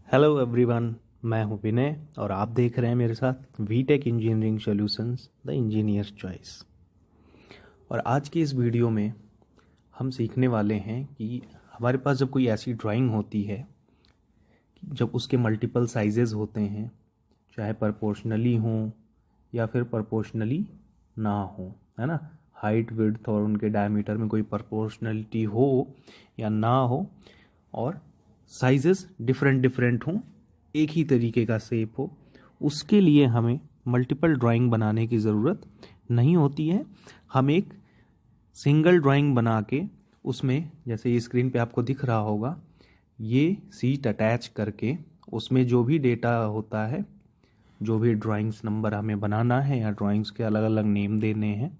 Hello everyone, मैं हूं विनय और आप देख रहे हैं मेरे साथ Vtech engineering solutions the engineers choice. और आज की इस वीडियो में हम सीखने वाले हैं कि हमारे पास जब कोई ऐसी ड्राइंग होती है जब उसके मल्टीपल साइजेस होते हैं, चाहे प्रोपोर्शनली हों या फिर प्रोपोर्शनली ना हो, है ना। हाइट, विड्थ और उनके डायमीटर में कोई प्रोपोर्शनलिटी हो या ना हो, और साइजेस डिफरेंट डिफरेंट हों, एक ही तरीके का शेप हो, उसके लिए हमें मल्टीपल ड्राइंग बनाने की ज़रूरत नहीं होती है। हम एक सिंगल ड्राइंग बना के उसमें, जैसे ये स्क्रीन पे आपको दिख रहा होगा, ये सीट अटैच करके उसमें जो भी डेटा होता है, जो भी ड्राइंग्स नंबर हमें बनाना है या ड्राइंग्स के अलग अलग नेम देने हैं,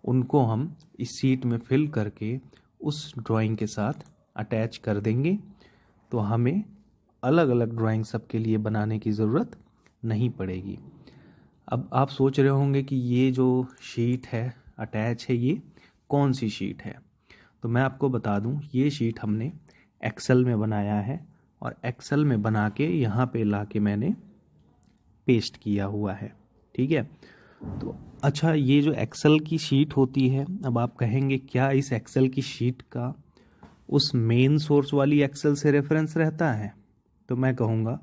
उनको हम इस सीट में फिल करके उस ड्राइंग के साथ अटैच कर देंगे। तो हमें अलग अलग ड्राइंग सबके लिए बनाने की ज़रूरत नहीं पड़ेगी। अब आप सोच रहे होंगे कि ये जो शीट है अटैच है, ये कौन सी शीट है। तो मैं आपको बता दूं, ये शीट हमने एक्सेल में बनाया है और एक्सेल में बना के यहाँ पे ला के मैंने पेस्ट किया हुआ है, ठीक है। तो अच्छा, ये जो एक्सेल की शीट होती है, अब आप कहेंगे क्या इस एक्सेल की शीट का उस मेन सोर्स वाली एक्सेल से रेफरेंस रहता है? तो मैं कहूँगा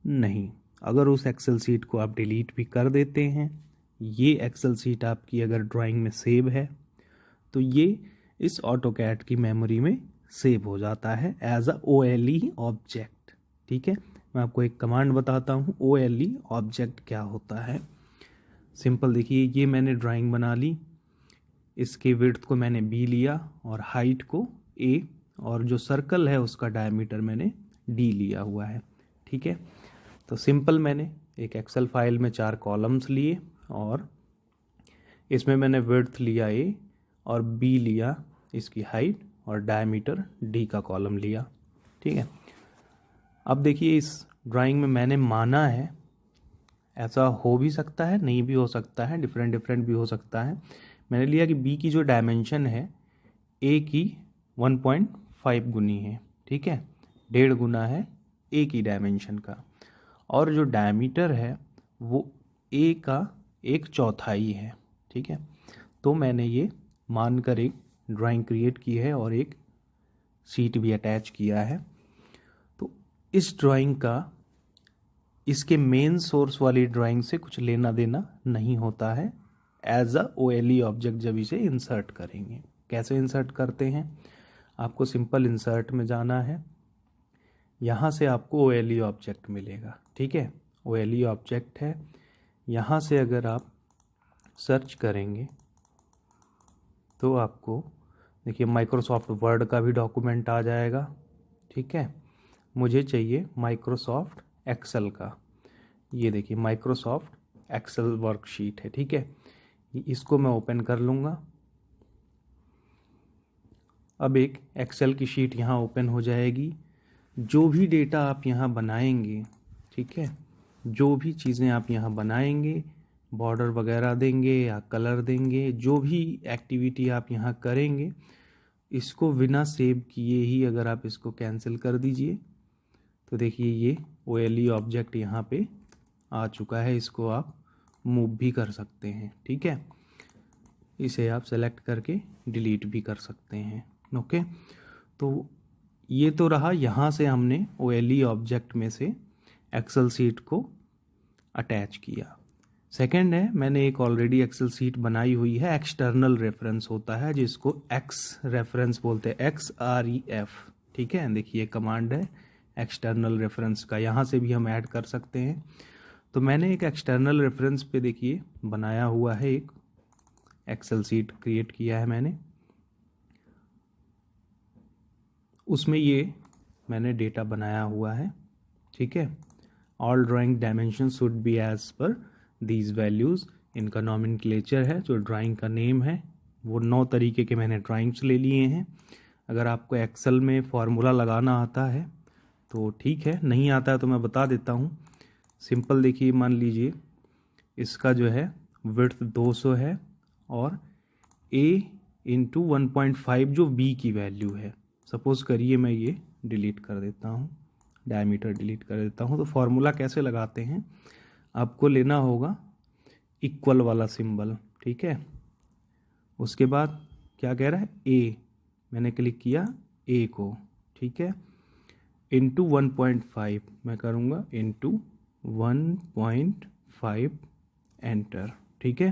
नहीं। अगर उस एक्सेल सीट को आप डिलीट भी कर देते हैं, ये एक्सेल सीट आपकी अगर ड्राइंग में सेव है, तो ये इस ऑटोकैड की मेमोरी में सेव हो जाता है एज अ OLE ऑब्जेक्ट, ठीक है। मैं आपको एक कमांड बताता हूँ, OLE ऑब्जेक्ट क्या होता है। सिंपल, देखिए ये मैंने ड्राइंग बना ली, इसके विड्थ को मैंने B लिया और हाइट को A, और जो सर्कल है उसका डायमीटर मैंने D लिया हुआ है, ठीक है। तो सिंपल, मैंने एक एक्सेल फाइल में 4 कॉलम्स लिए और इसमें मैंने विड्थ लिया A और B लिया इसकी हाइट और डायमीटर D का कॉलम लिया, ठीक है। अब देखिए इस ड्राइंग में मैंने माना है, ऐसा हो भी सकता है, नहीं भी हो सकता है, डिफरेंट डिफरेंट भी हो सकता है। मैंने लिया कि B की जो डायमेंशन है A की 1.5 गुनी है, ठीक है, 1.5 गुना है A की डायमेंशन का, और जो डायमीटर है वो A का 1/4 है, ठीक है। तो मैंने ये मानकर एक ड्राइंग क्रिएट की है और एक सीट भी अटैच किया है। तो इस ड्राइंग का इसके मेन सोर्स वाली ड्राइंग से कुछ लेना देना नहीं होता है एज अ OLE ऑब्जेक्ट जब इसे इंसर्ट करेंगे। कैसे इंसर्ट करते हैं? आपको सिंपल इंसर्ट में जाना है, यहाँ से आपको OLE ऑब्जेक्ट मिलेगा, ठीक है। OLE ऑब्जेक्ट है, यहाँ से अगर आप सर्च करेंगे तो आपको देखिए माइक्रोसॉफ्ट वर्ड का भी डॉक्यूमेंट आ जाएगा, ठीक है। मुझे चाहिए माइक्रोसॉफ्ट एक्सेल का, ये देखिए माइक्रोसॉफ्ट एक्सेल वर्कशीट है, ठीक है। इसको मैं ओपन कर लूँगा। अब एक एक्सेल की शीट यहाँ ओपन हो जाएगी। जो भी डेटा आप यहाँ बनाएंगे, ठीक है, जो भी चीज़ें आप यहाँ बनाएंगे, बॉर्डर वगैरह देंगे या कलर देंगे, जो भी एक्टिविटी आप यहाँ करेंगे, इसको बिना सेव किए ही अगर आप इसको कैंसिल कर दीजिए तो देखिए ये OLE ऑब्जेक्ट यहाँ पे आ चुका है। इसको आप मूव भी कर सकते हैं, ठीक है। इसे आप सेलेक्ट करके डिलीट भी कर सकते हैं, ओके। तो ये तो रहा, यहाँ से हमने OLE ऑब्जेक्ट में से एक्सेल सीट को अटैच किया। सेकंड है, मैंने एक ऑलरेडी एक्सेल सीट बनाई हुई है, एक्सटर्नल रेफरेंस होता है जिसको X रेफरेंस बोलते हैं, XREF, ठीक है। देखिए कमांड है एक्सटर्नल रेफरेंस का, यहाँ से भी हम ऐड कर सकते हैं। तो मैंने एक एक्सटर्नल रेफरेंस पे देखिए बनाया हुआ है, एक एक्सेल सीट क्रिएट किया है मैंने, उसमें ये मैंने डेटा बनाया हुआ है, ठीक है। All drawing dimension should be as per these values, इनका नॉमेनक्लेचर है, जो ड्राइंग का नेम है वो 9 तरीके के मैंने ड्राइंग्स ले लिए हैं। अगर आपको एक्सेल में फार्मूला लगाना आता है तो ठीक है, नहीं आता है तो मैं बता देता हूँ। सिंपल, देखिए मान लीजिए इसका जो है विड्थ 200 है और A इंटू 1.5 जो B की वैल्यू है। सपोज़ करिए मैं ये डिलीट कर देता हूँ, डायमीटर डिलीट कर देता हूँ। तो फॉर्मूला कैसे लगाते हैं, आपको लेना होगा इक्वल वाला सिंबल, ठीक है। उसके बाद क्या कह रहा है, ए, मैंने क्लिक किया ए को, ठीक है, इंटू 1.5 मैं करूँगा, इंटू 1.5 एंटर, ठीक है।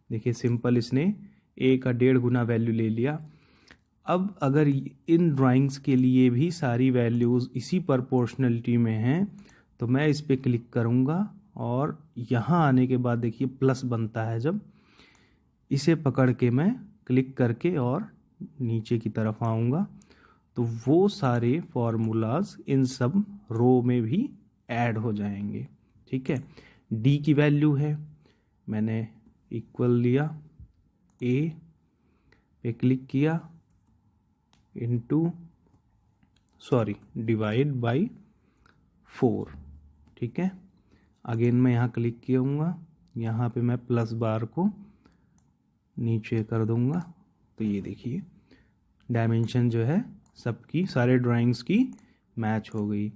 देखिए सिंपल, इसने ए का 1.5 गुना वैल्यू ले लिया। अब अगर इन ड्राइंग्स के लिए भी सारी वैल्यूज़ इसी प्रोपोर्शनलिटी में हैं तो मैं इस पर क्लिक करूँगा और यहाँ आने के बाद देखिए प्लस बनता है, जब इसे पकड़ के मैं क्लिक करके और नीचे की तरफ आऊँगा तो वो सारे फॉर्मूलाज इन सब रो में भी ऐड हो जाएंगे, ठीक है। डी की वैल्यू है, मैंने इक्वल लिया, ए पे क्लिक किया, डिवाइड बाई 4, ठीक है। अगेन मैं यहाँ क्लिक किया, यहाँ पे मैं प्लस बार को नीचे कर दूंगा तो ये देखिए डायमेंशन जो है सबकी, सारे ड्राइंग्स की मैच हो गई।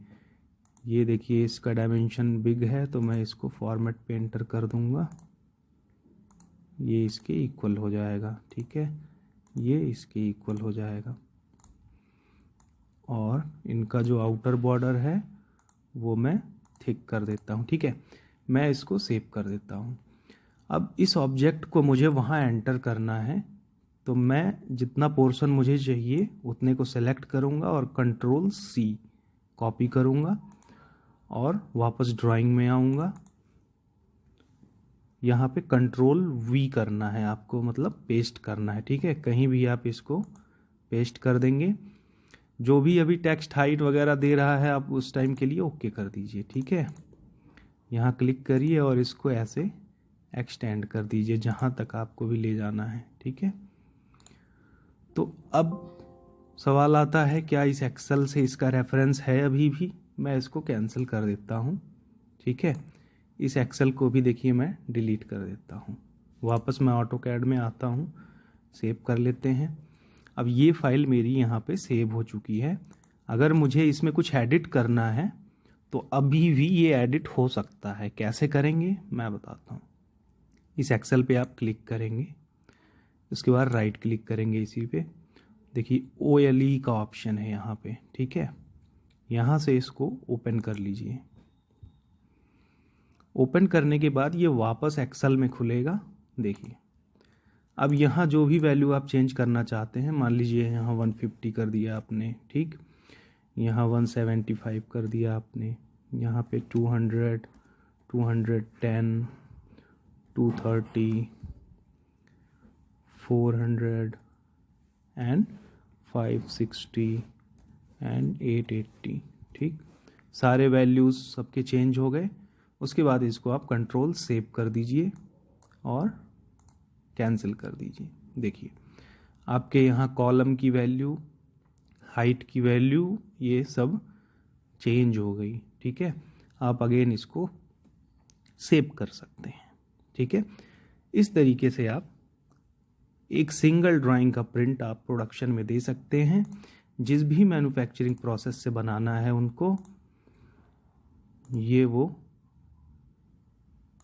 ये देखिए इसका डायमेंशन बिग है तो मैं इसको फॉर्मेट पे एंटर कर दूंगा, ये इसके इक्वल हो जाएगा, ठीक है, ये इसके इक्वल हो जाएगा। और इनका जो आउटर बॉर्डर है वो मैं थिक कर देता हूँ, ठीक है। मैं इसको सेव कर देता हूँ। अब इस ऑब्जेक्ट को मुझे वहाँ एंटर करना है तो मैं जितना पोर्शन मुझे चाहिए उतने को सेलेक्ट करूँगा और कंट्रोल सी कॉपी करूँगा और वापस ड्राइंग में आऊँगा। यहाँ पे कंट्रोल वी करना है आपको, मतलब पेस्ट करना है, ठीक है। कहीं भी आप इसको पेस्ट कर देंगे। जो भी अभी टेक्स्ट हाइट वगैरह दे रहा है आप उस टाइम के लिए ओके कर दीजिए, ठीक है। यहाँ क्लिक करिए और इसको ऐसे एक्सटेंड कर दीजिए जहाँ तक आपको भी ले जाना है, ठीक है। तो अब सवाल आता है क्या इस एक्सेल से इसका रेफरेंस है अभी भी, मैं इसको कैंसिल कर देता हूँ, ठीक है। इस एक्सेल को भी देखिए मैं डिलीट कर देता हूँ। वापस मैं ऑटोकैड में आता हूँ, सेव कर लेते हैं। अब ये फाइल मेरी यहाँ पे सेव हो चुकी है। अगर मुझे इसमें कुछ एडिट करना है तो अभी भी ये एडिट हो सकता है। कैसे करेंगे मैं बताता हूँ। इस एक्सेल पे आप क्लिक करेंगे, उसके बाद राइट क्लिक करेंगे इसी पे, देखिए OLE का ऑप्शन है यहाँ पे, ठीक है। यहाँ से इसको ओपन कर लीजिए। ओपन करने के बाद ये वापस एक्सेल में खुलेगा। देखिए अब यहाँ जो भी वैल्यू आप चेंज करना चाहते हैं, मान लीजिए यहाँ 150 कर दिया आपने, ठीक, यहाँ 175 कर दिया आपने, यहाँ पे 200, 210, 230, 400 एंड 560 एंड 880, ठीक। सारे वैल्यूज़ सबके चेंज हो गए। उसके बाद इसको आप कंट्रोल सेव कर दीजिए और कैंसिल कर दीजिए। देखिए आपके यहाँ कॉलम की वैल्यू, हाइट की वैल्यू, ये सब चेंज हो गई, ठीक है। आप अगेन इसको सेव कर सकते हैं, ठीक है। इस तरीके से आप एक सिंगल ड्राइंग का प्रिंट आप प्रोडक्शन में दे सकते हैं। जिस भी मैन्युफैक्चरिंग प्रोसेस से बनाना है उनको ये वो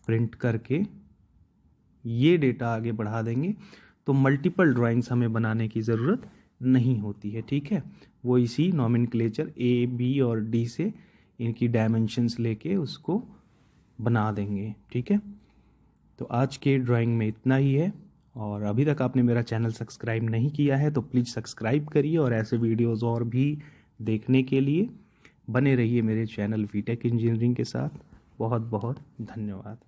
प्रिंट करके ये डेटा आगे बढ़ा देंगे तो मल्टीपल ड्राइंग्स हमें बनाने की ज़रूरत नहीं होती है, ठीक है। वो इसी नॉमेनक्लेचर A, B और D से इनकी डायमेंशंस लेके उसको बना देंगे, ठीक है। तो आज के ड्राइंग में इतना ही है। और अभी तक आपने मेरा चैनल सब्सक्राइब नहीं किया है तो प्लीज़ सब्सक्राइब करिए और ऐसे वीडियोज़ और भी देखने के लिए बने रहिए मेरे चैनल वीटेक इंजीनियरिंग के साथ। बहुत बहुत धन्यवाद।